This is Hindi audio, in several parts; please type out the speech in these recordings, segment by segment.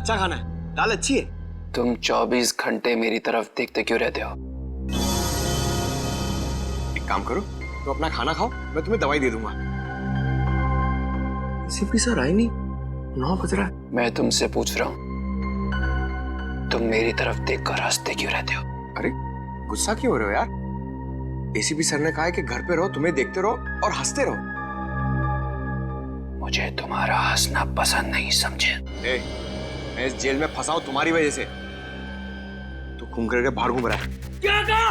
अच्छा खाना है, दाल अच्छी है। तुम 24 घंटे मेरी तरफ देखते क्यों रहते हो? एक काम करो, तो अपना खाना खाओ, मैं तुम्हें दवाई दे दूंगा। एसीपी सर आए नहीं, 9 बज रहा है। मैं तुमसे पूछ रहा हूँ, तुम मेरी तरफ देखकर हंसते क्यों रहते हो? अरे गुस्सा क्यों हो रहे हो यार? एसीपी सर ने कहा है कि घर पे रहो, तुम्हें देखते रहो और हंसते रहो। मुझे तुम्हारा हंसना पसंद नहीं, समझे? मैं इस जेल में फंसा हूं तुम्हारी वजह से। तो खून करके बाहर घूम रहा है। क्या कहा?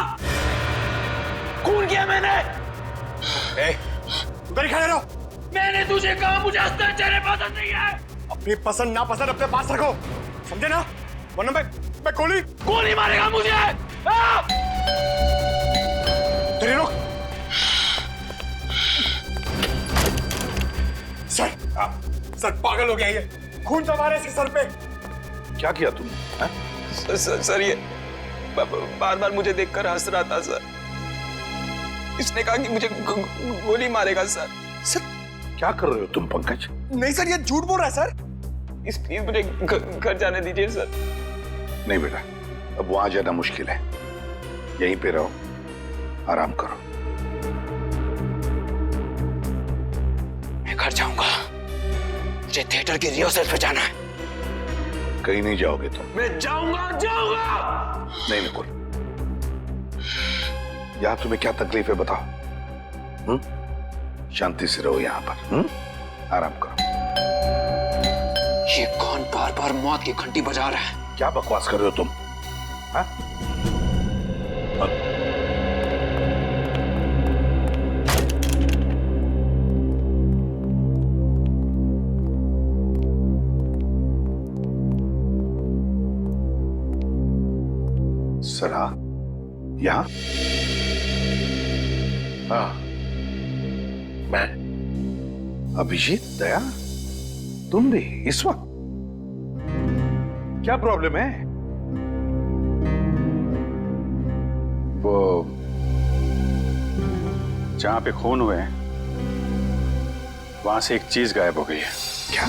खून किया मैंने? उधर ही खड़े रहो। मैंने तुझे कहा मुझे हस्ताक्षर पसंद नहीं है। अपनी पसंद ना पसंद अपने पास रखो, समझे ना? वरना मैं गोली मारेगा मुझे। तेरे रुक। सर पागल हो गया ये, खून जमा रहा है इसके सर पे। क्या किया तुमने? सर ये बार बार मुझे देखकर हंस रहा था सर। इसने कहा कि मुझे गोली मारेगा सर। सर क्या कर रहे हो तुम पंकज? नहीं सर, ये झूठ बोल रहा है सर। प्लीज मुझे घर जाने दीजिए सर। नहीं बेटा, अब वहां जाना मुश्किल है, यहीं पे रहो, आराम करो। मैं घर जाऊंगा, मुझे थिएटर की रिहर्सल पे जाना है। कहीं नहीं जाओगे तुम। मैं जाऊंगा। नहीं निकुल, यहां तुम्हें क्या तकलीफ है बताओ? शांति से रहो यहाँ पर, आराम करो। ये कौन बार बार मौत की घंटी बजा रहा है? क्या बकवास कर रहे हो तुम? हाँ? सरा, यहाँ? हाँ, मैं अभिजीत, दया, तुम भी इस वक्त? क्या प्रॉब्लम है? वो जहां पे खून हुए हैं वहां से एक चीज गायब हो गई है। क्या?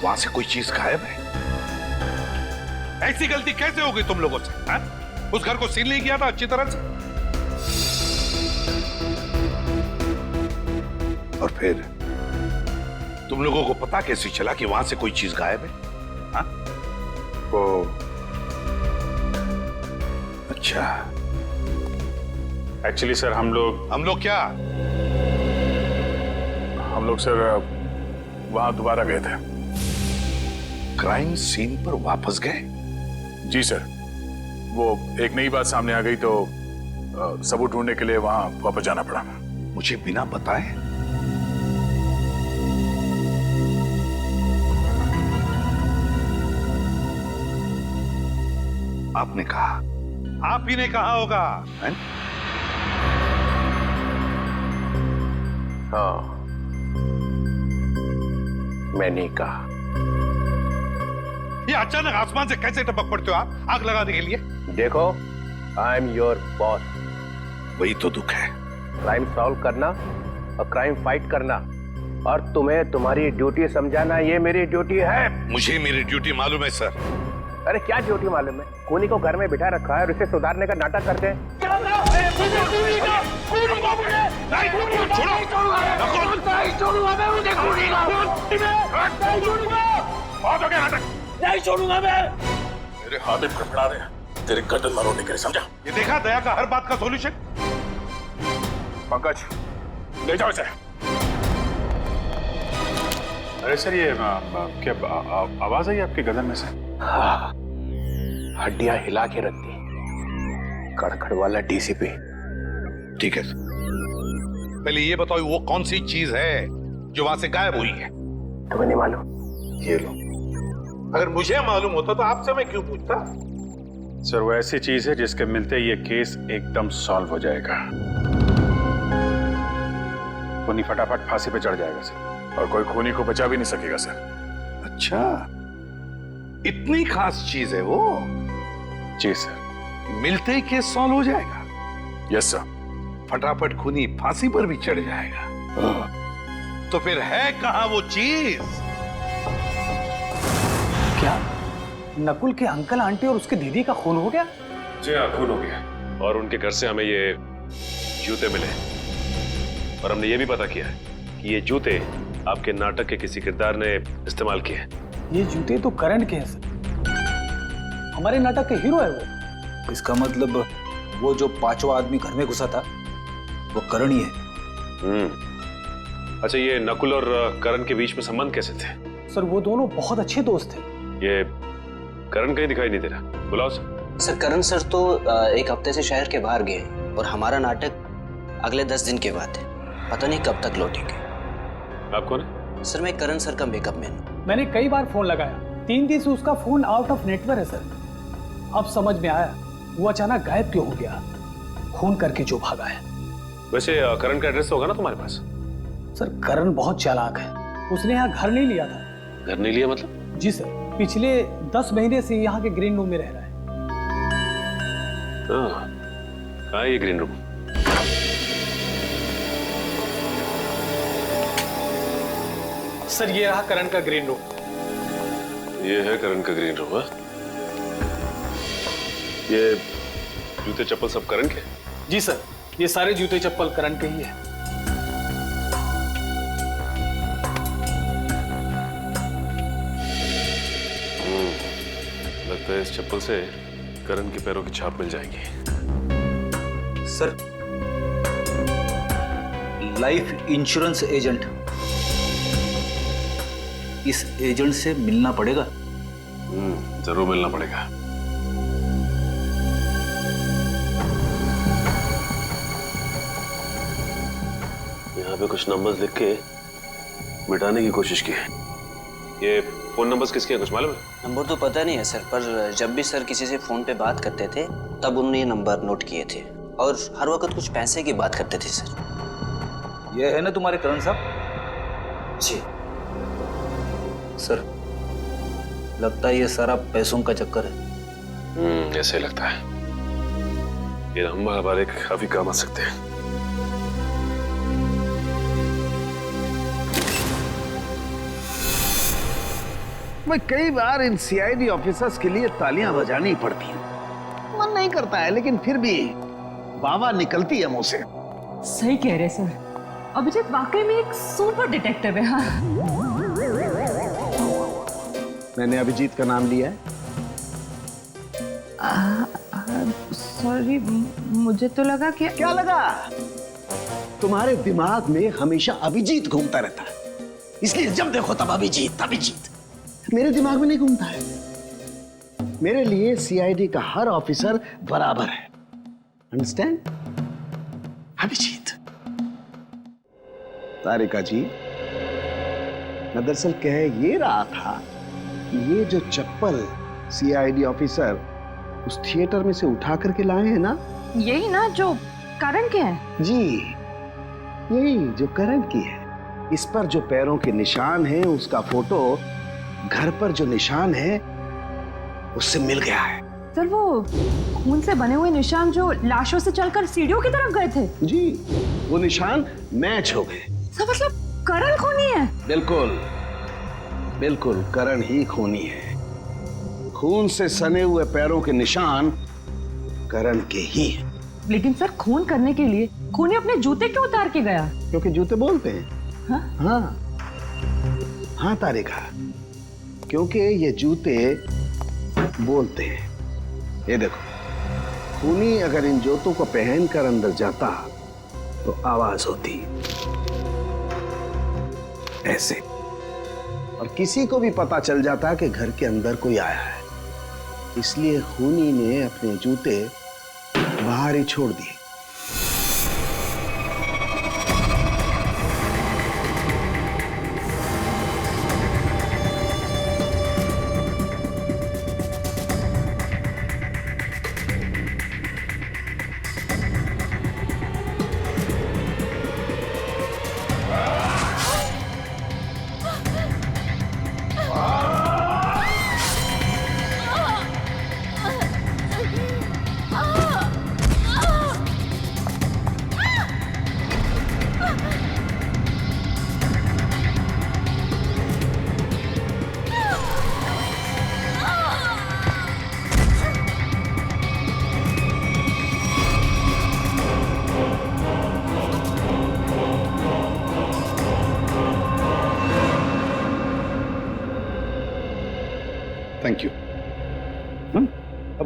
वहां से कोई चीज गायब है? ऐसी गलती कैसे हो गई तुम लोगों से? हा? उस घर को सील नहीं किया था अच्छी तरह से? और फिर तुम लोगों को पता कैसे चला कि वहां से कोई चीज गायब है? हा? वो अच्छा, एक्चुअली सर हम लोग क्या? हम लोग सर वहां दोबारा गए थे। क्राइम सीन पर वापस गए? जी सर, वो एक नई बात सामने आ गई तो सबूत ढूंढने के लिए वहां वापस जाना पड़ा। मुझे बिना बताए? आपने कहा, आप ही ने कहा होगा, है? हाँ, मैंने कहा। ये अचानक आसमान से कैसे टपक पड़ते हो आप आग लगाने के लिए? देखो, आई एम योर बॉस। वही तो दुख है। क्राइम सॉल्व करना और क्राइम फाइट करना, और तुम्हें तुम्हारी ड्यूटी समझाना, ये मेरी ड्यूटी है। मुझे मेरी ड्यूटी मालूम है सर। अरे क्या ड्यूटी मालूम है? खूनी को घर में बिठा रखा है और उसे सुधारने का नाटक करते हैं। नहीं छोड़ूंगा मैं। मेरे हाथ में फड़फड़ा रहे हैं, तेरे गर्दन मरोड़ने के लिए, समझा? ये देखा दया का हर बात का सॉल्यूशन? पंकज ले जाओ इसे। अरे सर ये क्या आवाज आई आपके गर्दन में से? हाँ, हड्डियां हिला के रख दी। कड़कड़ वाला डीसीपी। ठीक है, पहले ये बताओ वो कौन सी चीज है जो वहां से गायब हुई है? तुम्हें नहीं मालूम? ये लो, अगर मुझे मालूम होता तो आपसे मैं क्यों पूछता? सर वो ऐसी चीज है जिसके मिलते ये केस एकदम सॉल्व हो जाएगा। खूनी फटाफट फांसी पे चढ़ जाएगा सर, और कोई खूनी को बचा भी नहीं सकेगा सर। अच्छा, इतनी खास चीज है वो? जी सर। मिलते ही केस सॉल्व हो जाएगा? Yes sir. फटाफट खूनी फांसी पर भी चढ़ जाएगा? तो फिर है कहां वो चीज? क्या? नकुल के अंकल आंटी और उसके दीदी का खून हो गया? जी हाँ, खून हो गया। और उनके घर से हमें ये जूते मिले और हमने ये भी पता किया है कि ये जूते आपके नाटक के किसी किरदार ने इस्तेमाल किए हैं। ये जूते तो करण के हैं सर, हमारे नाटक के हीरो है वो। इसका मतलब वो जो पांचवा आदमी घर में घुसा था वो करण ही है। अच्छा, ये नकुल और करण के बीच में संबंध कैसे थे? सर वो दोनों बहुत अच्छे दोस्त थे। ये करण कहीं दिखाई नहीं दे रहा, बुलाओ सर। सर करण सर तो एक हफ्ते से शहर के बाहर गए और हमारा नाटक अगले 10 दिन के बाद है, पता नहीं कब तक लौटेंगे। आप कौन है? सर मैं करण सर का मेकअप मैन हूँ। मैंने कई बार फोन लगाया, 3 दिन से उसका फोन आउट ऑफ नेटवर्क है सर। अब समझ में आया वो अचानक गायब क्यों हो गया, खून करके जो भागा है। वैसे करण का एड्रेस तो होगा ना तुम्हारे पास? सर करण बहुत चालाक है, उसने यहाँ घर नहीं लिया था। घर नहीं लिया मतलब? जी सर, पिछले 10 महीने से यहाँ के ग्रीन रूम में रह रहा है। कहाँ है ये ग्रीन रूम? सर ये रहा करण का ग्रीन रूम। ये है करण का ग्रीन रूम। ये जूते चप्पल सब करण के? जी सर, ये सारे जूते चप्पल करण के ही है। लगता है इस चप्पल से करण के पैरों की छाप मिल जाएगी। सर लाइफ इंश्योरेंस एजेंट, इस एजेंट से मिलना पड़ेगा। जरूर मिलना पड़ेगा। यहाँ पे कुछ नंबर्स लिख के मिटाने की कोशिश की है। ये फोन नंबर्स किसके हैं, कुछ मालूम है? नंबर तो पता नहीं है सर, पर जब भी सर किसी से फोन पे बात करते थे तब उन्होंने ये नंबर नोट किए थे और हर वक्त कुछ पैसे की बात करते थे सर। ये है ना तुम्हारे करण साहब? जी सर लगता है ये सारा पैसों का चक्कर है। ऐसे लगता है। ये नंबर हमारे काफी काम आ सकते हैं। मैं कई बार इन सीआईडी ऑफिसर्स के लिए तालियां बजानी पड़ती हैं। मन नहीं करता है लेकिन फिर भी वाह निकलती है मुंह से। सही कह रहे सर, अभिजीत वाकई में एक सुपर डिटेक्टिव है। हाँ। मैंने अभिजीत का नाम लिया है। सॉरी, मुझे तो लगा कि क्या लगा? तुम्हारे दिमाग में हमेशा अभिजीत घूमता रहता है, इसलिए जब देखो तब अभिजीत अभिजीत। मेरे दिमाग में नहीं घूमता है। मेरे लिए सीआईडी का हर ऑफिसर बराबर है, अंडरस्टैंड? अभिजीत। तारिका जी, मैं दरअसल कह ये रहा था कि ये जो चप्पल सीआईडी ऑफिसर उस थिएटर में से उठा करके लाए हैं ना, यही ना जो करण के हैं? जी यही जो करण की है। इस पर जो पैरों के निशान हैं उसका फोटो घर पर जो निशान है उससे मिल गया है। सर वो खून से बने हुए निशान जो लाशों से चलकर सीढ़ियों की तरफ गए थे? जी वो निशान मैच हो गए। सर मतलब करण खूनी है? बिल्कुल बिल्कुल, करण ही खूनी है। खून से सने हुए पैरों के निशान करण के ही हैं। लेकिन सर खून करने के लिए खूनी अपने जूते क्यों उतार के गया? क्योंकि जूते बोलते हैं। हाँ? हाँ हाँ तारिका, क्योंकि ये जूते बोलते हैं। ये देखो, खूनी अगर इन जूतों को पहनकर अंदर जाता तो आवाज होती ऐसे, और किसी को भी पता चल जाता कि घर के अंदर कोई आया है। इसलिए खूनी ने अपने जूते बाहर ही छोड़ दिए।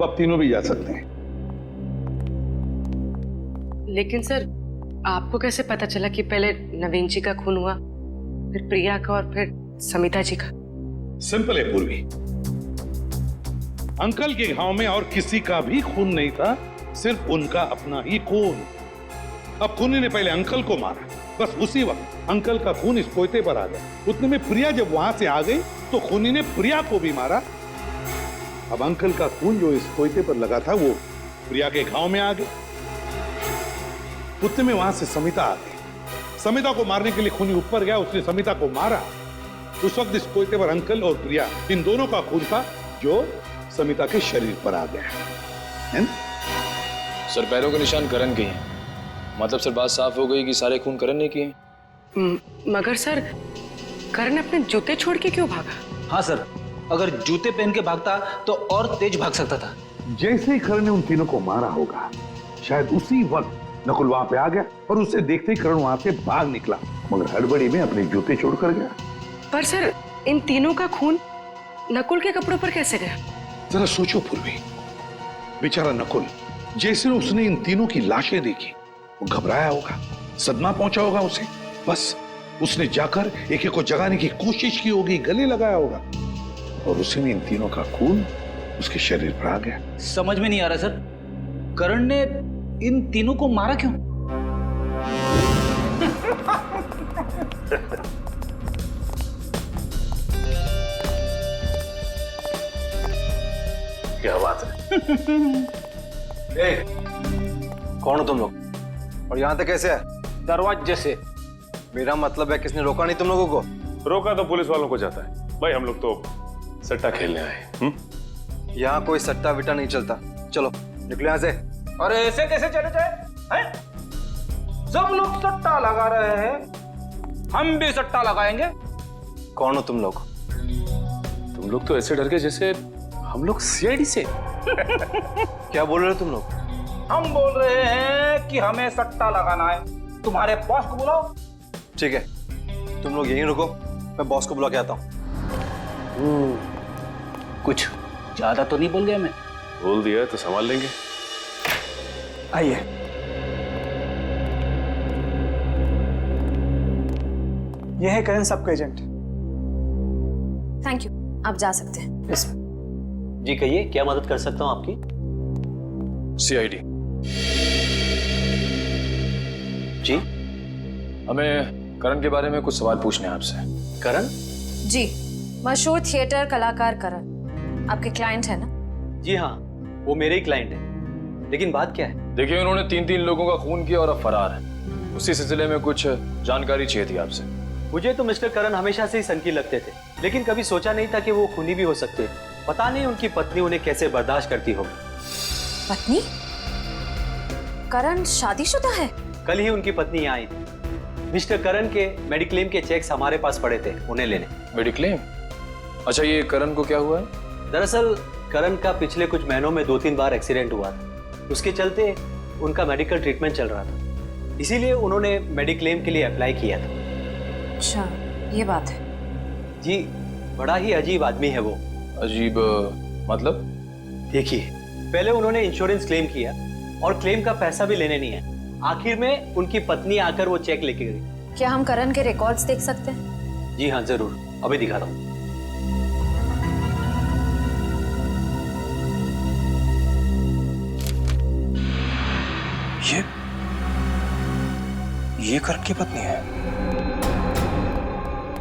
अब आप तीनों भी जा सकते हैं। लेकिन सर, आपको कैसे पता चला कि पहले नवीन जी का खून हुआ, फिर प्रिया का और फिर समिता जी का? सिंपल है पूर्वी, अंकल के घाव में और किसी का भी खून नहीं था, सिर्फ उनका अपना ही खून। अब खूनी ने पहले अंकल को मारा, बस उसी वक्त अंकल का खून इस कोयते पर आ गया। उतने में प्रिया जब वहां से आ गई तो खूनी ने प्रिया को भी मारा। अब अंकल का खून जो इस कोयते पर लगा था वो प्रिया के घाव में आ गया। उतने में वहां से समिता आ गई। समिता को मारने के लिए खूनी ऊपर गया, उसने समिता को मारा। उस वक्त इस कोयते पर अंकल और प्रिया, इन दोनों का खून था जो समिता के शरीर पर आ गया है। सर पैरों के निशान करण के हैं, मतलब सर बात साफ हो गई कि सारे खून करण ने किए। मगर सर, करण अपने जूते छोड़ के क्यों भागा? हाँ सर, अगर जूते पहन के भागता तो और तेज भाग सकता था। जैसे ही करण ने उन तीनों को मारा होगा, शायद उसी वक्त नकुल वहां पे आ गया और उसे देखते ही करण वहां से भाग निकला, मगर हड़बड़ी में अपने जूते छोड़कर गया। पर सर, इन तीनों का खून नकुल के कपड़ों पर कैसे गया? जरा सोचो पूर्वी, बेचारा नकुल, जैसे उसने इन तीनों की लाशें देखी वो घबराया होगा, सदमा पहुंचा होगा उसे। बस उसने जाकर एक एक को जगाने की कोशिश की होगी, गले लगाया होगा और उसी में इन तीनों का खून उसके शरीर पर आ गया। समझ में नहीं आ रहा सर, करण ने इन तीनों को मारा क्यों? क्या बात है? कौन हो तुम लोग और यहाँ तक कैसे है? दरवाजे से। मेरा मतलब है किसने रोका नहीं तुम लोगों को? रोका तो पुलिस वालों को जाता है भाई, हम लोग तो सट्टा खेलने आए। यहाँ कोई सट्टा विट्टा नहीं चलता, चलो निकलो यहाँ से। अरे ऐसे कैसे चले जाए हैं? सब लोग सट्टा लगा रहे हैं, हम भी सट्टा लगाएंगे। कौन हो तुम लोग? तुम लोग तो ऐसे डर गए जैसे हम लोग सीआईडी से। क्या बोल रहे हो तुम लोग? हम बोल रहे हैं कि हमें सट्टा लगाना है, तुम्हारे बॉस को बुलाओ। ठीक है, तुम लोग यहीं रुको, मैं बॉस को बुला के आता हूँ। कुछ ज्यादा तो नहीं बोल गया मैं? बोल दिया तो संभाल लेंगे। आइए। यह है करण सबका एजेंट। थैंक यू, आप जा सकते हैं। जी कहिए, क्या मदद कर सकता हूँ आपकी? सीआईडी जी, हमें करण के बारे में कुछ सवाल पूछने हैं आपसे। करण? जी, मशहूर थिएटर कलाकार करण आपके क्लाइंट है ना? जी हाँ, वो मेरे ही क्लाइंट है। लेकिन बात क्या है? देखिए, उन्होंने 3 लोगों का खून किया और अब फरार है। उसी सिलसिले में कुछ जानकारी चाहिए थी आपसे। मुझे तो मिस्टर करण हमेशा से ही सनकी लगते थे, लेकिन कभी सोचा नहीं था कि वो खूनी भी हो सकते। पता नहीं उनकी पत्नी उन्हें कैसे बर्दाश्त करती होगी। पत्नी? करण शादीशुदा है? कल ही उनकी पत्नी यहाँ आई थी। मिस्टर करण के मेडिक्लेम के चेक्स हमारे पास पड़े थे, उन्हें लेने। मेडिक्लेम? अच्छा, ये करण को क्या हुआ है? दरअसल करण का पिछले कुछ महीनों में 2-3 बार एक्सीडेंट हुआ था। उसके चलते उनका मेडिकल ट्रीटमेंट चल रहा था, इसीलिए उन्होंने मेडिक्लेम के लिए अप्लाई किया था। अच्छा, ये बात है। जी, बड़ा ही अजीब आदमी है वो। अजीब मतलब? देखिए, पहले उन्होंने इंश्योरेंस क्लेम किया और क्लेम का पैसा भी लेने नहीं है। आखिर में उनकी पत्नी आकर वो चेक लेके गई। क्या हम करण के रिकॉर्ड्स देख सकते हैं? जी हाँ, जरूर, अभी दिखाता हूँ। ये करण की पत्नी है?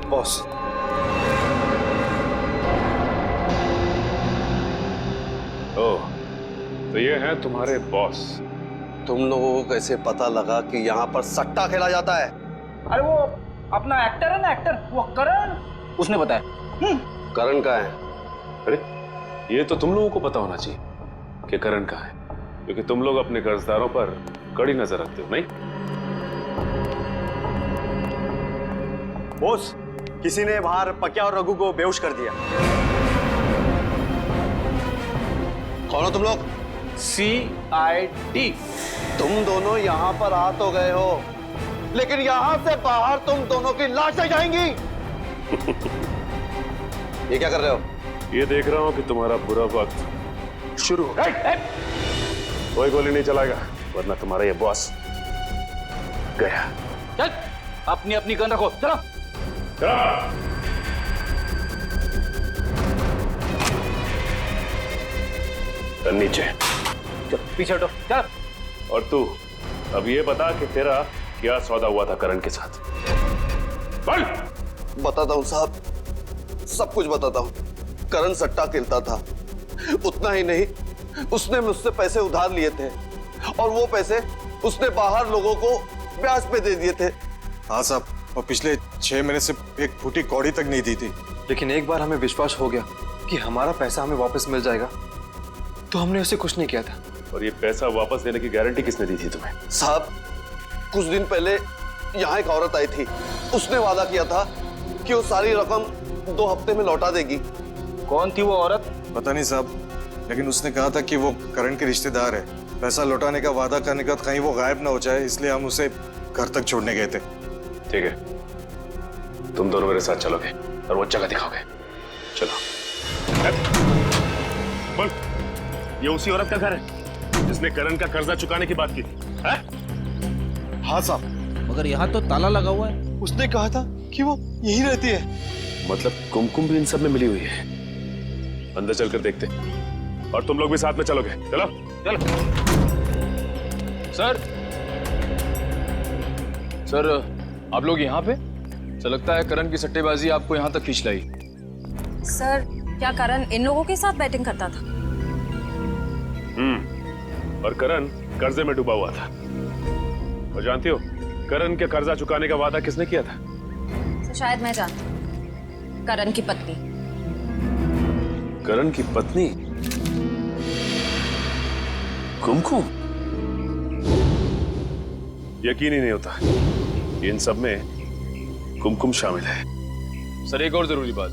बॉस, ओह, तो ये हैं तुम्हारे बॉस। तुम लोगों को कैसे पता लगा कि यहाँ पर सट्टा खेला जाता है? अरे वो अपना एक्टर है ना, एक्टर, वो करण। उसने बताया। करण का है? अरे ये तो तुम लोगों को पता होना चाहिए कि करण कहाँ है, क्योंकि तुम लोग अपने कर्जदारों पर कड़ी नजर रखते हो, नहीं? बॉस, किसी ने बाहर पक्या और रघु को बेहोश कर दिया। कौन हो तुम लोग? CID। तुम दोनों यहाँ पर आ तो गए हो, लेकिन यहाँ से बाहर तुम दोनों की लाशें जाएंगी। ये क्या कर रहे हो? ये देख रहा हूँ कि तुम्हारा बुरा वक्त शुरू हो गया। कोई गोली नहीं चलाएगा, वरना तुम्हारा ये बॉस गया। चल, अपनी अपनी गन रखो, चलो। चल नीचे, चल पीछे हटो, चल। और तू अब ये बता कि तेरा क्या सौदा हुआ था करण के साथ? बोल। बताता हूँ साहब, सब कुछ बताता हूँ। करण सट्टा खेलता था, उतना ही नहीं, उसने मुझसे पैसे उधार लिए थे और वो पैसे उसने बाहर लोगों को ब्याज पे दे दिए थे। हाँ साहब, और पिछले 6 महीने से एक फूटी कौड़ी तक नहीं दी थी। लेकिन एक बार हमें विश्वास हो गया कि हमारा पैसा हमें वापस मिल जाएगा, तो हमने उसे कुछ नहीं किया था। और ये पैसा वापस देने की गारंटी किसने दी थी तुम्हें? साहब, कुछ दिन पहले यहाँ एक औरत आई थी, उसने वादा किया था कि वो सारी रकम 2 हफ्ते में लौटा देगी। कौन थी वो औरत? पता नहीं साहब, लेकिन उसने कहा था कि वो करण के रिश्तेदार है। पैसा लौटाने का वादा करने के बाद कहीं वो गायब ना हो जाए, इसलिए हम उसे घर तक छोड़ने गए थे। ठीक है, तुम दोनों मेरे साथ चलोगे और वो जगह दिखाओगे। चलो। बोल, ये उसी औरत का घर है जिसने करण का कर्जा चुकाने की बात की थी? हाँ साहब, मगर यहाँ तो ताला लगा हुआ है। उसने कहा था कि वो यही रहती है। मतलब कुमकुम भी इन सब में मिली हुई है। अंदर चलकर देखते, और तुम लोग भी साथ में चलोगे। चलो चलो। सर, आप लोग यहाँ पे? ऐसा लगता है करण की सट्टेबाजी आपको यहाँ तक खींच लाई। सर, क्या करण इन लोगों के साथ बैटिंग करता था? और करण कर्जे में डूबा हुआ था। और जानती हो करण के कर्जा चुकाने का वादा किसने किया था? तो शायद मैं जानती हूँ, करण की पत्नी। करण की पत्नी कुमकुम? यकीन ही नहीं होता इन सब में कुमकुम शामिल है। सर, एक और जरूरी बात।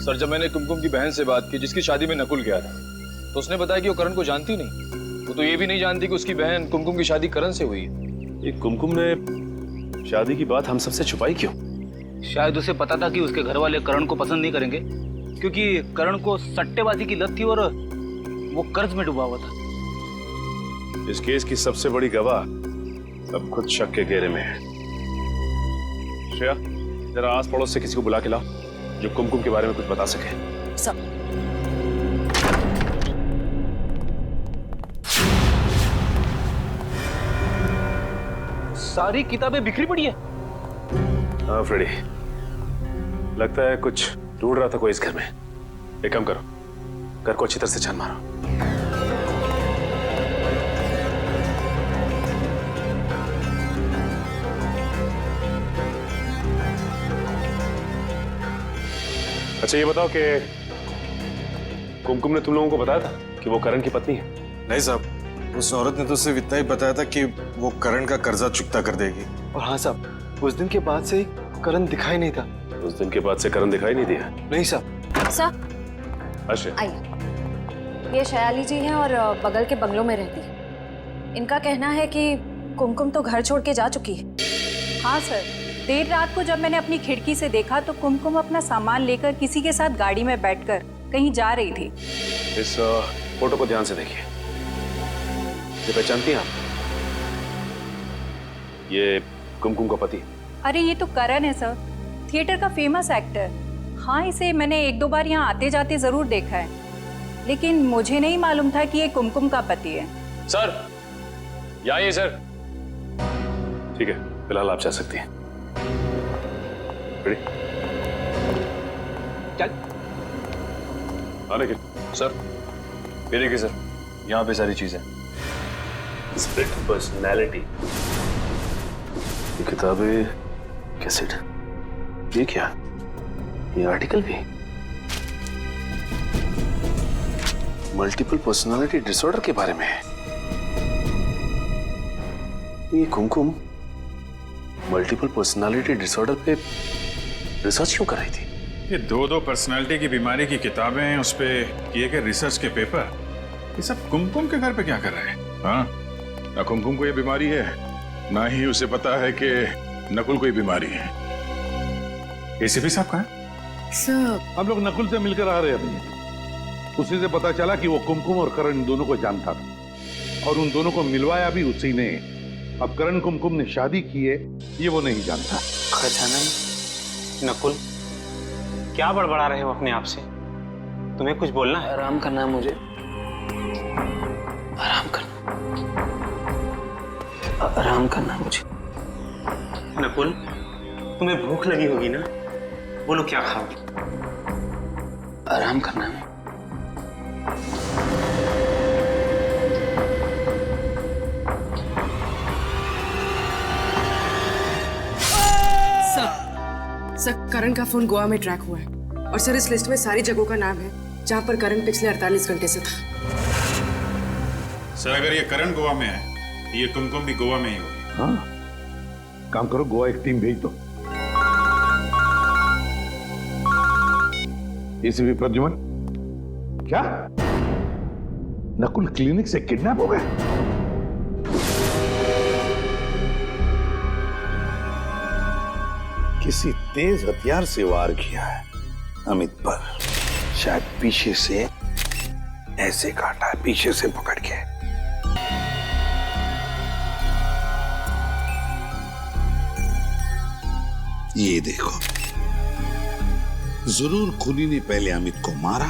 सर, जब मैंने कुमकुम की बहन से बात की जिसकी शादी में नकुल गया था, तो उसने बताया कि वो करण को जानती नहीं। वो तो ये भी नहीं जानती कि उसकी बहन कुमकुम की शादी करण से हुई है। ये कुमकुम ने शादी की बात हम सबसे छुपाई क्यों? शायद उसे पता था कि उसके घर वाले करण को पसंद नहीं करेंगे, क्योंकि करण को सट्टेबाजी की लत थी और वो कर्ज में डूबा हुआ था। इस केस की सबसे बड़ी गवाह अब खुद शक के घेरे में है। श्रेया, जरा आस पड़ोस से किसी को बुला के लाओ जो कुमकुम के बारे में कुछ बता सके। सब सारी किताबें बिखरी पड़ी है। हाँ फ्रेडी, लगता है कुछ ढूंढ रहा था कोई इस घर में। एक काम करो, घर को अच्छी तरह से छान मारो। अच्छा ये बताओ कि कुमकुम ने तुम लोगों को बताया था कि वो करण की पत्नी है? नहीं साहब, उस औरत ने तो सिर्फ इतना ही बताया था कि वो करण का कर्जा चुकता कर देगी। और हाँ साहब, उस दिन के बाद से ही करण दिखाई नहीं था। उस दिन के बाद से करण दिखाई नहीं दिया? नहीं साहब। सर, अच्छा, आइए। ये शयाली जी हैं और बगल के बंगलों में रहती है। इनका कहना है कि कुमकुम तो घर छोड़ के जा चुकी है। हाँ सर, देर रात को जब मैंने अपनी खिड़की से देखा तो कुमकुम अपना सामान लेकर किसी के साथ गाड़ी में बैठकर कहीं जा रही थी। इस फोटो को ध्यान से देखिए। ये पहचानती हैं आप? ये कुमकुम का पति। अरे ये तो करण है सर, थिएटर का फेमस एक्टर। हाँ, इसे मैंने 1-2 बार यहाँ आते जाते जरूर देखा है, लेकिन मुझे नहीं मालूम था कि ये कुमकुम का पति है। सर, यहाँ आइए सर। ठीक है, फिलहाल आप जा सकती हैं। चल। आने के सर, ये देखिए सर, यहाँ पे सारी चीजें। स्प्लिट पर्सनैलिटी, ये किताबें, कैसेट, ये क्या? ये आर्टिकल भी? मल्टीपल पर्सनालिटी डिसऑर्डर के बारे में है। ये कुमकुम मल्टीपल पर्सनालिटी डिसऑर्डर पे रिसर्च क्यों कर रही थी? ये 2 पर्सनालिटी की बीमारी की किताबें, उस पे किए गए रिसर्च के पेपर, ये सब कुमकुम के घर पे क्या कर रहे हैं? हाँ, ना कुमकुम को ये बीमारी है, ना ही उसे पता है कि नकुल को ये बीमारी है। एसीपी साहब कहाँ हैं? सर, हम लोग नकुल से मिलकर आ रहे हैं अभी। उसी से पता चला कि वो कुमकुम और करण इन दोनों को जानता था और उन दोनों को मिलवाया भी उसी ने। अब करण कुमकुम ने शादी की है ये वो नहीं जानता। खजानन, नकुल, क्या बड़बड़ा रहे हो अपने आप से? तुम्हें कुछ बोलना है? आराम करना है मुझे, आराम करना है मुझे। नकुल, तुम्हें भूख लगी होगी ना? बोलो क्या खाओगे? आराम करना है। सर, करण का फोन गोवा में ट्रैक हुआ है और सर इस लिस्ट में सारी जगहों का नाम है जहां पर करण पिछले 48 घंटे से था। सर अगर ये करण गोवा में है ये कुमकुम भी गोवा में ही होगी। हाँ, काम करो, गोवा एक टीम भेज दो। एसीपी प्रद्युमन, क्या नकुल क्लिनिक से किडनैप हो गए? किसी तेज हथियार से वार किया है अमित पर। शायद पीछे से ऐसे काटा है, पीछे से पकड़ के। ये देखो, जरूर खूनी ने पहले अमित को मारा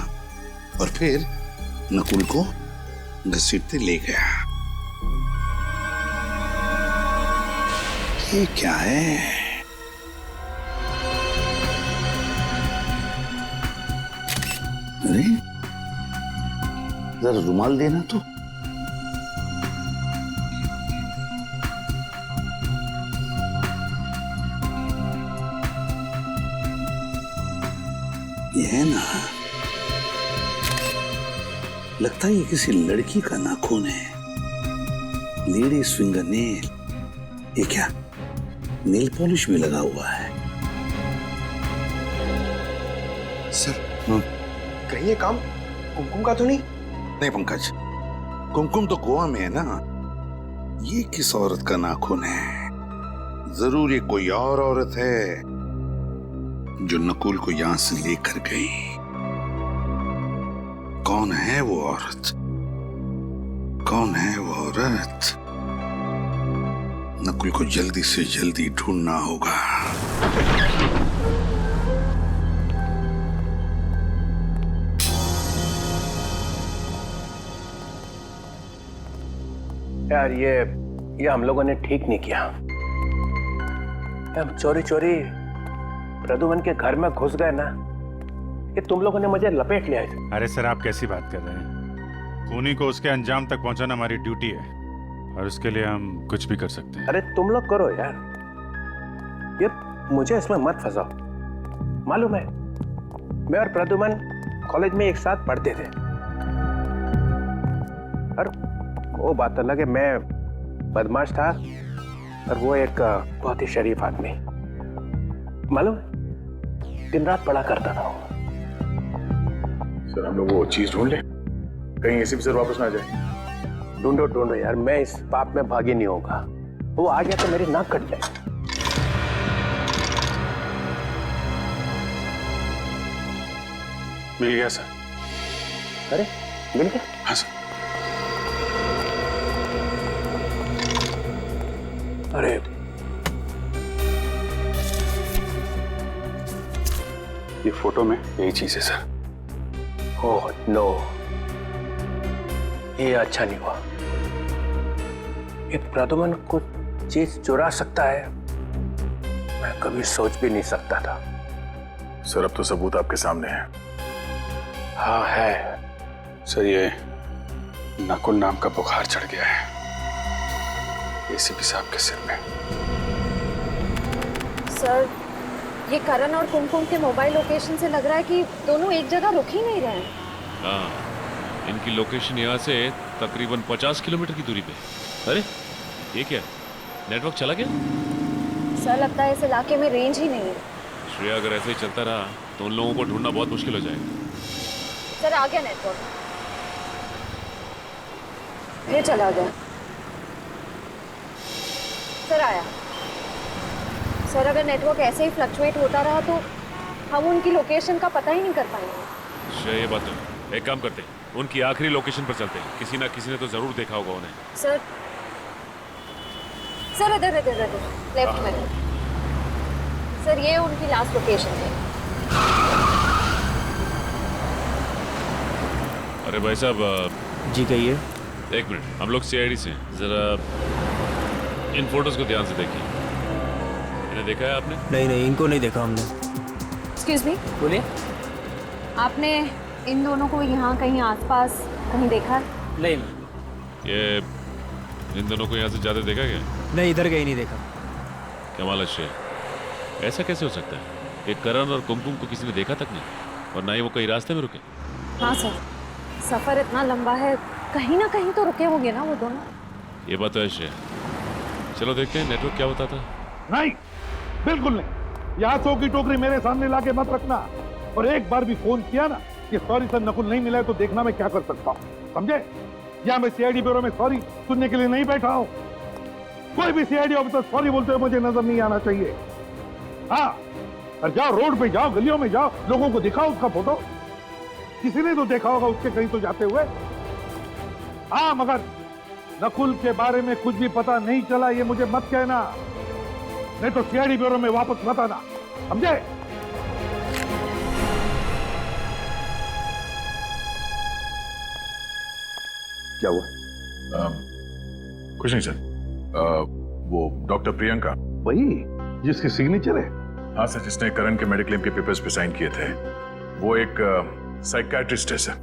और फिर नकुल को घसीटते ले गया। ये क्या है? अरे जरा रुमाल देना तो। ये है ना, लगता है ये किसी लड़की का नाखून है। Ladies finger nail. ये क्या, नेल पॉलिश भी लगा हुआ है? सर कहीं ये काम कुमकुम का तो नहीं? नहीं पंकज, कुमकुम तो गोवा में है ना। ये किस औरत का नाखून है? जरूर ये कोई और औरत है जो नकुल को यहां से लेकर गई। कौन है वो औरत? कौन है वो औरत? नकुल को जल्दी से जल्दी ढूंढना होगा। यार ये हम लोगों ने ठीक नहीं किया। हम चोरी चोरी प्रद्युमन के घर में घुस गए ना, ये तुम लोगों ने मुझे लपेट लिया है। अरे सर आप कैसी बात कर रहे हैं? खूनी को उसके अंजाम तक पहुंचाना हमारी ड्यूटी है और उसके लिए हम कुछ भी कर सकते हैं। अरे तुम लोग करो यार, ये मुझे इसमें मत फंसाओ। मालूम है, मैं और प्रद्युमन कॉलेज में एक साथ पढ़ते थे और वो बात अलग है, मैं बदमाश था और वो एक बहुत ही शरीफ आदमी। मालूम है, दिन रात पढ़ा करता था। सर हम लोग वो चीज ढूंढ ले, कहीं एसीपी सर वापस ना आ जाए। ढूंढो ढूंढो यार, मैं इस पाप में भागी नहीं होगा। वो आ गया तो मेरी नाक कट जाए। मिल गया सर। अरे मिल गया? हाँ सर। अरे ये फोटो में यही चीज है सर। ओह नो, ये अच्छा नहीं हुआ। ये प्रद्युमन कुछ चीज चुरा सकता है, मैं कभी सोच भी नहीं सकता था। सर अब तो सबूत आपके सामने है। हाँ है सर, ये नकुल नाम का बुखार चढ़ गया है एसीपी साहब के सिर में। सर ये करण और कुमकुम के मोबाइल लोकेशन से लग रहा है कि दोनों एक जगह रुक ही नहीं रहे हैं। हाँ, इनकी लोकेशन यहाँ से तकरीबन 50 किलोमीटर की दूरी पे। अरे ये क्या, नेटवर्क चला गया? सर लगता है इस इलाके में रेंज ही नहीं है। श्रेया अगर ऐसे ही चलता रहा तो उन लोगों को ढूंढना बहुत मुश्किल हो जाएगा। सर आ गया नेटवर्क, ये चला गया। सर आया। सर अगर नेटवर्क ऐसे ही फ्लक्चुएट होता रहा तो हम उनकी लोकेशन का पता ही नहीं कर पाएंगे। श्रेया ये बात एक काम करते हैं, उनकी आखिरी लोकेशन पर चलते हैं। किसी ना किसी ने तो जरूर देखा होगा उन्हें। सर सर इधर इधर इधर लेफ्ट में। सर ये उनकी लास्ट लोकेशन है। अरे भाई साहब जी कहिए। एक मिनट, हम लोग सीआईडी से हैं। जरा इन फोटोज को ध्यान से देखिए। इन्हें देखा है आपने? नहीं नहीं, इनको नहीं देखा हमने। एक्सक्यूज मी, बोलिए। आपने इन दोनों को यहाँ कहीं आसपास कहीं देखा है? नहीं। ये इन दोनों को यहाँ से ज्यादा देखा क्या? नहीं, इधर कहीं नहीं देखा। कमाल है, ऐसा कैसे हो सकता है कि करण और कुमकुम को किसी ने देखा तक नहीं, और ना ही वो कहीं रास्ते में रुके? हाँ सर, सफर इतना लंबा है, कहीं ना कहीं तो रुके होंगे ना वो दोनों। ये बात तो है। चलो देखते हैं नेटवर्क क्या बताता है। नहीं, बिल्कुल नहीं। यहाँ 100 की टोकरी मेरे सामने लाके मत रखना। और एक बार भी फोन किया ना कि सॉरी सर नकुल नहीं मिला है, तो देखना मैं क्या कर सकता हूँ, समझे? या मैं सीआईडी ब्यूरो में सॉरी सुनने के लिए नहीं बैठा हूँ। कोई भी सीआईडी ऑफिसर सॉरी बोलते हुए मुझे नजर नहीं आना चाहिए। हाँ, और जाओ रोड पे जाओ, गलियों में जाओ, लोगों को दिखाओ उसका फोटो। किसी ने तो देखा होगा उसके कहीं तो जाते हुए। हाँ, मगर नकुल के बारे में कुछ भी पता नहीं चला ये मुझे मत कहना, नहीं तो सीआईडी ब्यूरो में वापस मत आना, समझे? क्या हुआ? कुछ नहीं सर। वो डॉक्टर प्रियंका, वही जिसकी सिग्नेचर है? हाँ सर, जिसने करण के मेडिक्लेम के पेपर्स पे साइन किए थे। वो एक साइकियाट्रिस्ट है सर।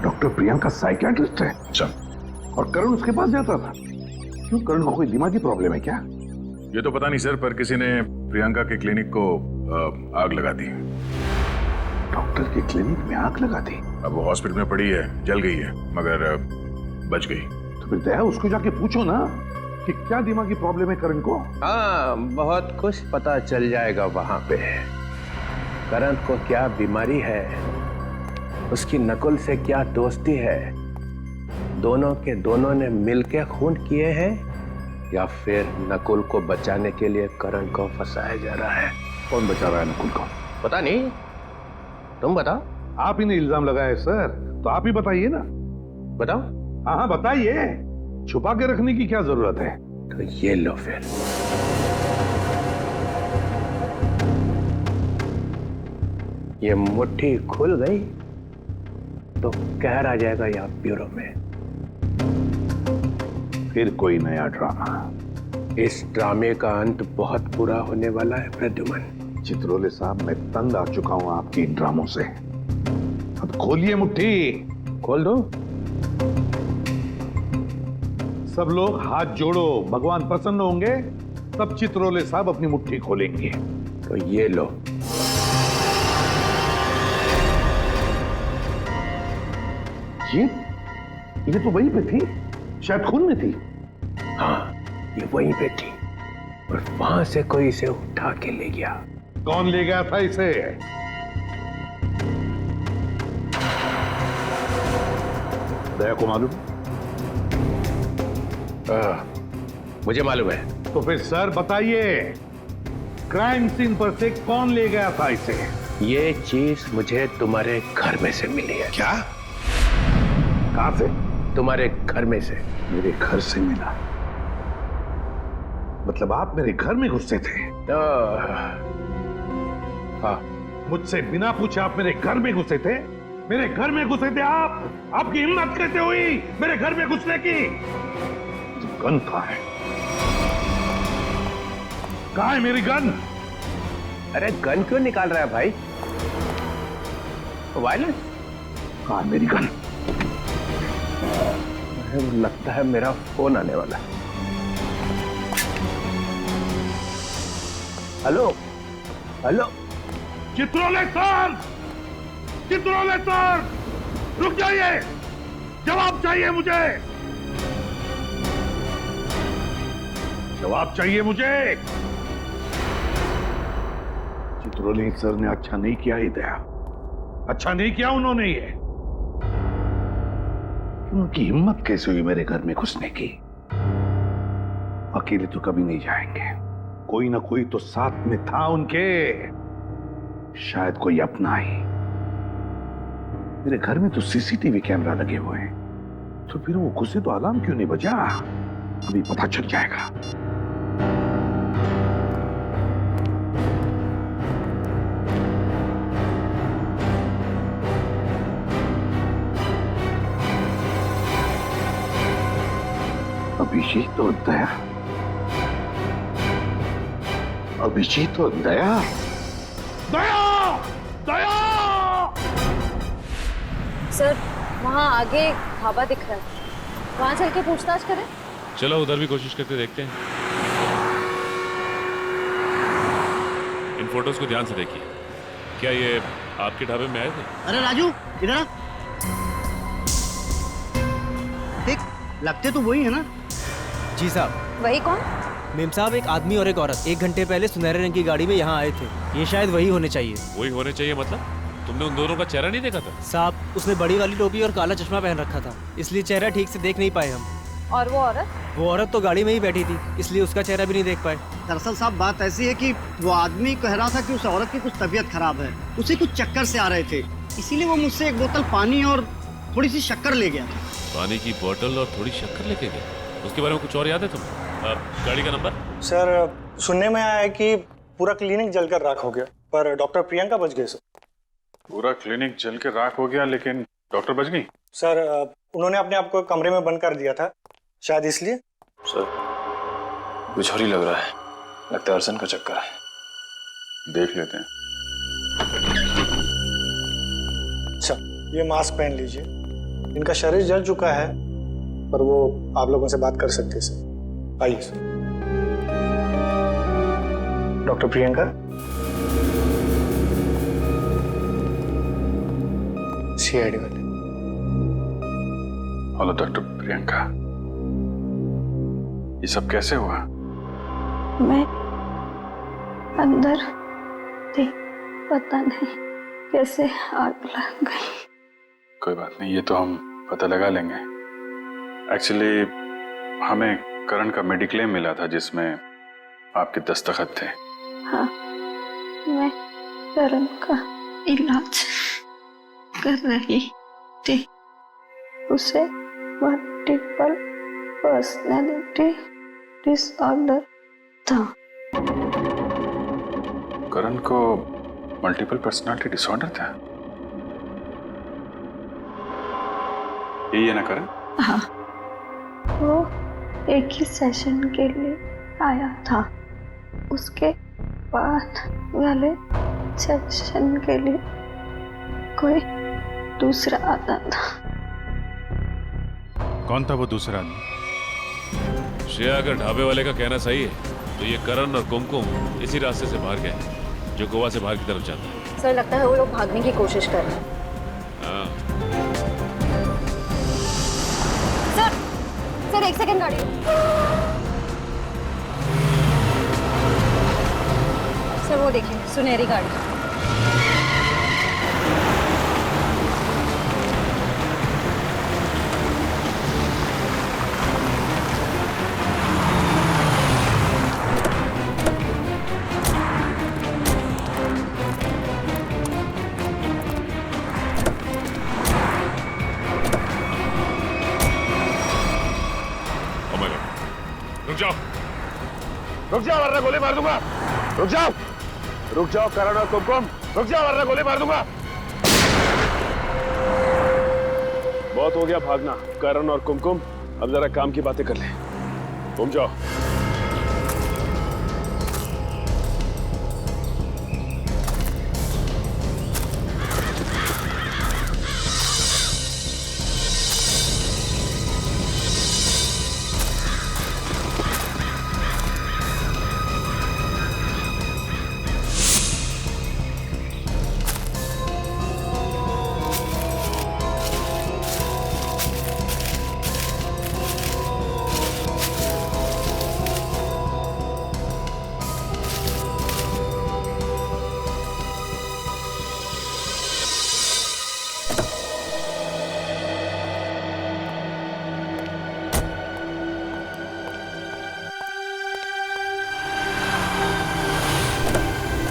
डॉक्टर प्रियंका साइकियाट्रिस्ट है? अच्छा। और करण उसके पास जाता था? क्यों, करण को कोई दिमागी प्रॉब्लम है क्या? ये तो पता नहीं सर, पर किसी ने प्रियंका के क्लिनिक को आग लगा दी। डॉक्टर के क्लिनिक में आग लगा दी? अब वो हॉस्पिटल में पड़ी है, जल गई है, मगर बच गई। तो फिर दया उसको जाके पूछो ना कि क्या दिमागी प्रॉब्लम है करण को। हाँ, बहुत कुछ पता चल जाएगा वहां पे। करण को क्या बीमारी है, उसकी नकुल से क्या दोस्ती है, दोनों के दोनों ने मिलकर खून किए हैं, या फिर नकुल को बचाने के लिए करण को फंसाया जा रहा है? कौन बचा रहा है नकुल को? पता नहीं, तुम बताओ। आप ही ने इल्जाम लगाया है सर, तो आप ही बताइए ना। बताओ। हाँ हाँ बताइए, छुपा के रखने की क्या जरूरत है? तो ये लो फिर। ये मुट्ठी खुल गई तो कहर आ जाएगा यहाँ ब्यूरो में। फिर कोई नया ड्रामा? इस ड्रामे का अंत बहुत बुरा होने वाला है प्रद्युमन। चित्रोले साहब, मैं तंग आ चुका हूं आपकी इन ड्रामों से। अब खोलिए मुट्ठी। खोल दो। सब लोग हाथ जोड़ो, भगवान प्रसन्न होंगे तब चित्रोले साहब अपनी मुट्ठी खोलेंगे। तो ये लो। ये तो वहीं पे थी, शायद खून में थी। हाँ, ये वहीं पे थी, और वहां से कोई इसे उठा के ले गया। कौन ले गया था इसे? दया को मालूम? मुझे मालूम है। तो फिर सर बताइए, क्राइम सीन पर से कौन ले गया था इसे? ये चीज मुझे तुम्हारे घर में से मिली है। क्या? कहां से? तुम्हारे घर में से। मेरे घर से मिला? मतलब आप मेरे घर में घुसे थे? हाँ। मुझसे बिना पूछे आप मेरे घर में घुसे थे? मेरे घर में घुसे थे आप? आपकी हिम्मत कैसे हुई मेरे घर में घुसने की? गन कहाँ है? कहाँ है मेरी गन? अरे गन क्यों निकाल रहा है भाई? वायलेंस? कहाँ है मेरी गन? लगता है मेरा फोन आने वाला है। Hello hello, Chitrole sir, Chitrole sir, रुक जाइए, जवाब चाहिए मुझे, जवाब चाहिए मुझे। चित्रोले सर ने अच्छा नहीं किया ही दया, अच्छा नहीं किया उन्होंने। ये उनकी हिम्मत कैसे हुई मेरे घर में घुसने की? अकेले तो कभी नहीं जाएंगे, कोई ना कोई तो साथ में था उनके, शायद कोई अपना ही। मेरे घर में तो सीसीटीवी कैमरा लगे हुए हैं, तो फिर वो घुसे तो अलार्म क्यों नहीं बजा? अभी पता चल जाएगा। अभिजीत और दया, अभिजीत और दया, दया, दया। सर वहाँ आगे ढाबा दिख रहा है, वहाँ चल के पूछताछ करें? चलो उधर भी कोशिश करके देखते हैं। इन फोटोज को ध्यान से देखिए। क्या ये आपके ढाबे में आए थे? अरे राजू इधर आ। देख, लगते तो वही है ना? जी साहब। वही कौन? मेम साहब, एक आदमी और एक औरत 1 घंटे पहले सुनहरे रंग की गाड़ी में यहाँ आए थे। ये शायद वही होने चाहिए। वही होने चाहिए मतलब? तुमने उन दोनों का चेहरा नहीं देखा था? साहब, उसने बड़ी वाली टोपी और काला चश्मा पहन रखा था, इसलिए चेहरा ठीक से देख नहीं पाए हम। और वो औरत? वो औरत तो गाड़ी में ही बैठी थी, इसलिए उसका चेहरा भी नहीं देख पाए। दरअसल साहब बात ऐसी है कि वो आदमी कह रहा था कि उस औरत की कुछ तबीयत खराब है, उसे कुछ चक्कर से आ रहे थे, इसीलिए वो मुझसे 1 बोतल पानी और थोड़ी सी शक्कर ले गया था। पानी की बोतल और थोड़ी शक्कर लेके गए? उसके बारे में कुछ और याद है तुम्हें? गाड़ी का नंबर? सर सुनने में आया है कि पूरा क्लिनिक जलकर राख हो गया, पर डॉक्टर प्रियंका बच गए। सर पूरा क्लिनिक जल के राख हो गया, लेकिन डॉक्टर बच गई? सर उन्होंने अपने आप को कमरे में बंद कर दिया था, शायद इसलिए। सर कुछ और ही लग रहा है, लगता है अर्सन का चक्कर है। देख लेते हैं। अच्छा, ये मास्क पहन लीजिए। इनका शरीर जल चुका है, पर वो आप लोगों से बात कर सकते हैं। सर आइए। सर डॉक्टर प्रियंका, सीआईडी वाले। हेलो डॉक्टर प्रियंका, ये सब कैसे हुआ? मैं अंदर थी, पता नहीं कैसे आग लग गई। कोई बात नहीं, ये तो हम पता लगा लेंगे। एक्चुअली हमें करण का मेडिक्लेम मिला था जिसमें आपके दस्तखत थे। हाँ, मैं करण का इलाज कर रही थी। उसे मल्टीपल पर्सनैलिटी डिसऑर्डर था। करण को मल्टीपल पर्सनालिटी डिसऑर्डर था? यही है ना करण? हाँ, वो एक ही सेशन के लिए आया था, उसके बाद वाले सेशन के लिए कोई दूसरा आता था। कौन था वो दूसरा आदमी? श्रेया, अगर ढाबे वाले का कहना सही है तो ये करण और कुमकुम इसी रास्ते से बाहर गए जो गोवा से बाहर की तरफ जाता है। सर लगता है वो लोग भागने की कोशिश कर रहे हैं। हाँ। सर 1 सेकंड गाड़ी। सर वो देखिए, सुनहरी गाड़ी। रुक जाओ वरना गोली मार दूंगा। रुक जाओ, रुक जाओ करण और कुमकुम, रुक जाओ वरना गोली मार दूंगा। बहुत हो गया भागना। करण और कुमकुम, अब जरा काम की बातें कर ले। घूम जाओ।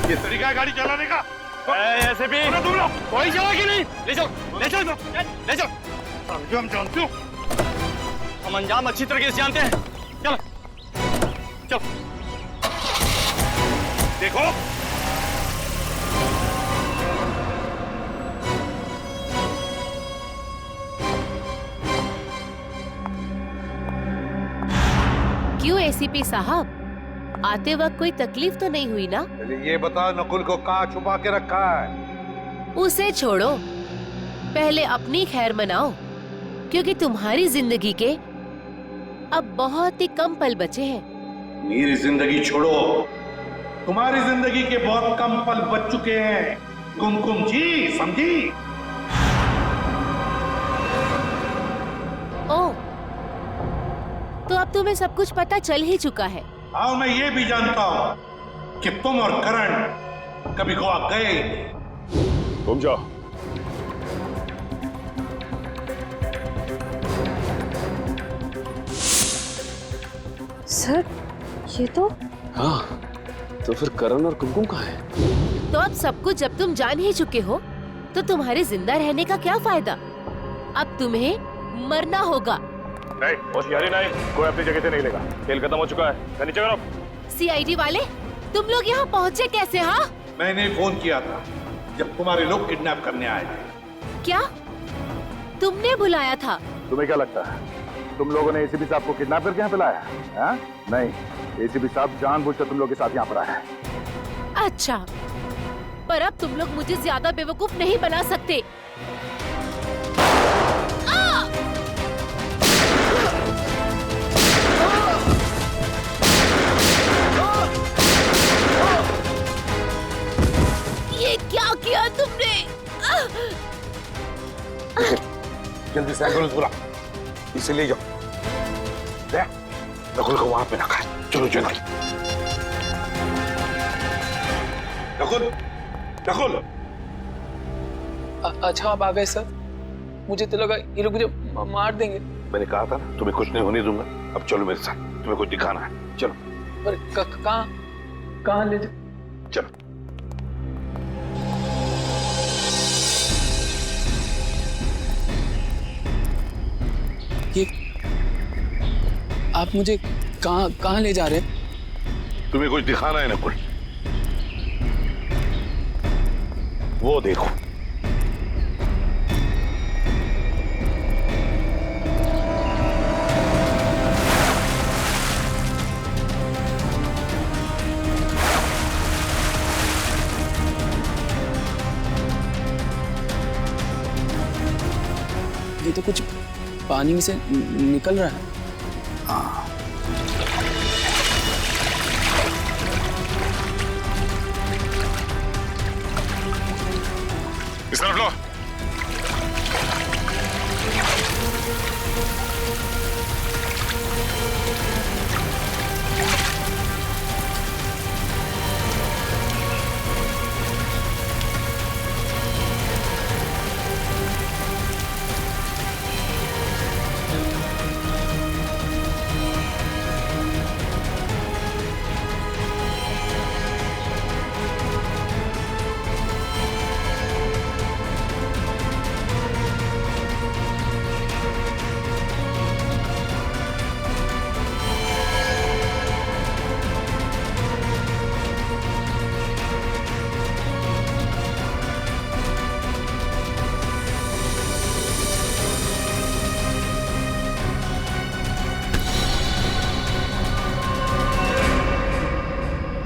ये तरीका है गाड़ी चलाने का? ऐसे भी तुम लोग कोई जवाब ही नहीं। ले जाओ, ले जाओ, ले जाओ। हम जानते हो, हम अंजाम अच्छी तरीके से जानते हैं। चलो चलो देखो। क्यों एसीपी साहब, आते वक्त कोई तकलीफ तो नहीं हुई ना? ये बता नकुल को कहाँ छुपा के रखा है? उसे छोड़ो, पहले अपनी खैर मनाओ, क्योंकि तुम्हारी जिंदगी के अब बहुत ही कम पल बचे हैं। मेरी जिंदगी छोड़ो, तुम्हारी जिंदगी के बहुत कम पल बच चुके हैं कुमकुम जी, समझी? ओ, तो अब तुम्हें सब कुछ पता चल ही चुका है। हाँ, मैं ये भी जानता हूँ कि तुम और करण कभी गोवा गए ही नहीं। तुम जाओ। सर, ये तो हाँ, तो फिर करण और कुमकुम कहाँ है? तो अब सब कुछ जब तुम जान ही चुके हो, तो तुम्हारे जिंदा रहने का क्या फायदा? अब तुम्हें मरना होगा। नहीं, होशियारी नहीं, कोई अपनी जगह से नहीं लेगा। खेल खत्म हो चुका है, नीचे करो। सीआईडी वाले, तुम लोग यहाँ पहुँचे कैसे? हाँ, मैंने फोन किया था जब तुम्हारे लोग किडनैप करने आए थे। क्या तुमने बुलाया था? तुम्हें क्या लगता है तुम लोगों ने एसीपी साहब को किडनैप करके यहाँ पे लाया है? नहीं, एसीपी साहब जानबूझकर तुम लोग के साथ यहाँ पर आया है। अच्छा, पर अब तुम लोग मुझे ज्यादा बेवकूफ नहीं बना सकते। ये क्या किया तुमने? जल्दी से एम्बुलेंस बुला, इसे ले जाओ। नकुल को वहां पे रखा है। चलो चलो। नकुल, नकुल। अच्छा आप आ गए सर, मुझे तो लगा ये लोग मुझे मार देंगे। मैंने कहा था ना तुम्हें कुछ नहीं होने दूंगा। अब चलो मेरे साथ, तुम्हें कुछ दिखाना है। चलो। पर कहाँ ले जाओ? चलो। ये आप मुझे कहाँ ले जा रहे हैं? तुम्हें कुछ दिखाना है नकुल, वो देखो। ये तो कुछ पानी में से निकल रहा है। हाँ। इस तरफ लो।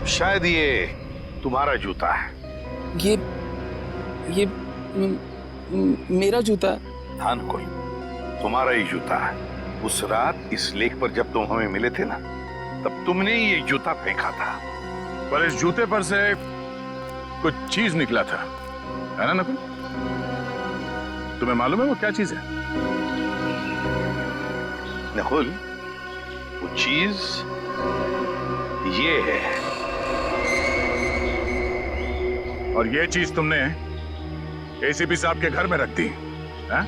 शायद ये तुम्हारा जूता है। ये मेरा जूता है? हाँ नकुल, तुम्हारा ही जूता है। उस रात इस लेक पर जब तुम हमें मिले थे ना, तब तुमने ये जूता फेंका था। पर इस जूते पर से कुछ चीज निकला था, है ना नकुल? तुम्हें मालूम है वो क्या चीज है? नकुल, वो चीज ये है। और ये चीज तुमने एसीपी साहब के घर में रख दी, है?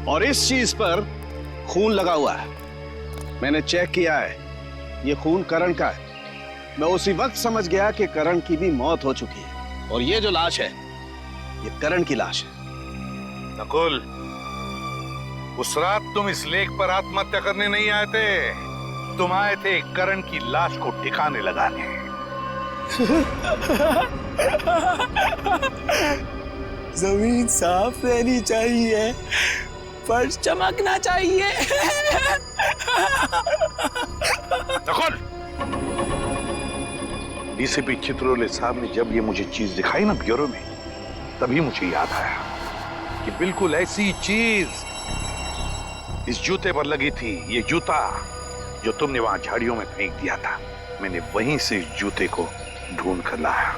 और इस चीज पर खून लगा हुआ है। मैंने चेक किया है, ये खून करण का है। मैं उसी वक्त समझ गया कि करण की भी मौत हो चुकी है। और ये जो लाश है, ये करण की लाश है। नकुल, उस रात तुम इस लेक पर आत्महत्या करने नहीं आए थे, तुम आए थे करण की लाश को ठिकाने लगाने। जमीन साफ रहनी चाहिए, फर्श चमकना चाहिए। नकुल, डीसीपी चित्रोले साहब ने जब ये मुझे चीज दिखाई ना ब्यूरो में, तभी मुझे याद आया कि बिल्कुल ऐसी चीज इस जूते पर लगी थी। ये जूता जो तुमने वहां झाड़ियों में फेंक दिया था, मैंने वहीं से इस जूते को ढूंढ कर लाया।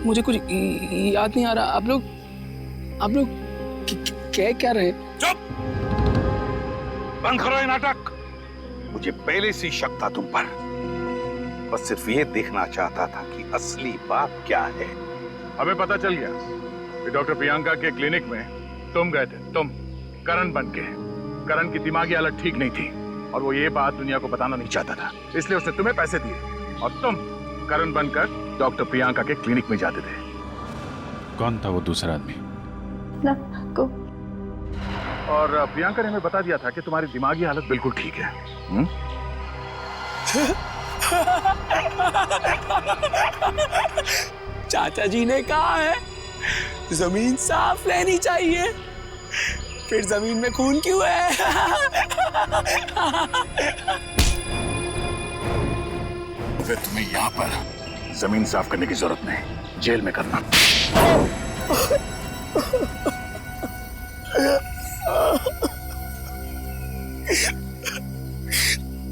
मुझे कुछ याद नहीं आ रहा। आप लोग क्या रहे? चुप! बंद करो ये नाटक। मुझे पहले से शक था तुम पर, बस सिर्फ ये देखना चाहता था कि असली बात क्या है। हमें पता चल गया कि डॉक्टर प्रियंका के क्लिनिक में तुम गए थे, तुम करण बन के। करण की दिमागी हालत ठीक नहीं थी और वो ये बात दुनिया को बताना नहीं चाहता था, इसलिए उसने तुम्हें पैसे दिए और तुम करण बनकर डॉक्टर प्रियंका के क्लिनिक में जाते थे। कौन था वो दूसरा आदमी? और प्रियंका ने हमें बता दिया था कि तुम्हारी दिमागी हालत बिल्कुल ठीक है। चाचा जी ने कहा है जमीन साफ रहनी चाहिए, फिर जमीन में खून क्यों है? फिर तुम्हें यहाँ पर जमीन साफ करने की जरूरत नहीं, जेल में करना।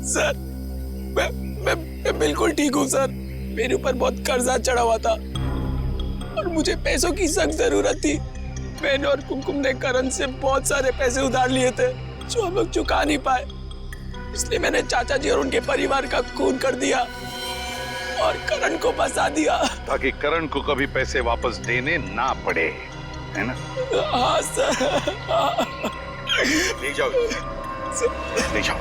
सर, मैं बिल्कुल ठीक हूँ सर। मेरे ऊपर बहुत कर्जा चढ़ा हुआ था और मुझे पैसों की सख्त जरूरत थी। मैंने और कुमकुम ने करण से बहुत सारे पैसे उधार लिए थे जो हम लोग चुका नहीं पाए, इसलिए मैंने चाचा जी और उनके परिवार का खून कर दिया और करण को फंसा दिया, ताकि करण को कभी पैसे वापस देने ना पड़े, है ना? हाँ सर। ले जाओ, ले जाओ।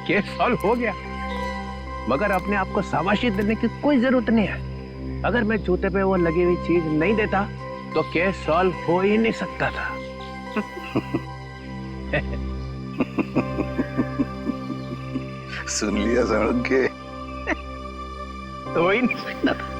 केस सॉल्व हो गया, मगर अपने आप को शाबाशी देने की कोई जरूरत नहीं है। अगर मैं जूते पे वो लगी हुई चीज नहीं देता तो केस सॉल्व हो ही नहीं सकता था। सुन लिया सड़क के? हो ही नहीं सकता था।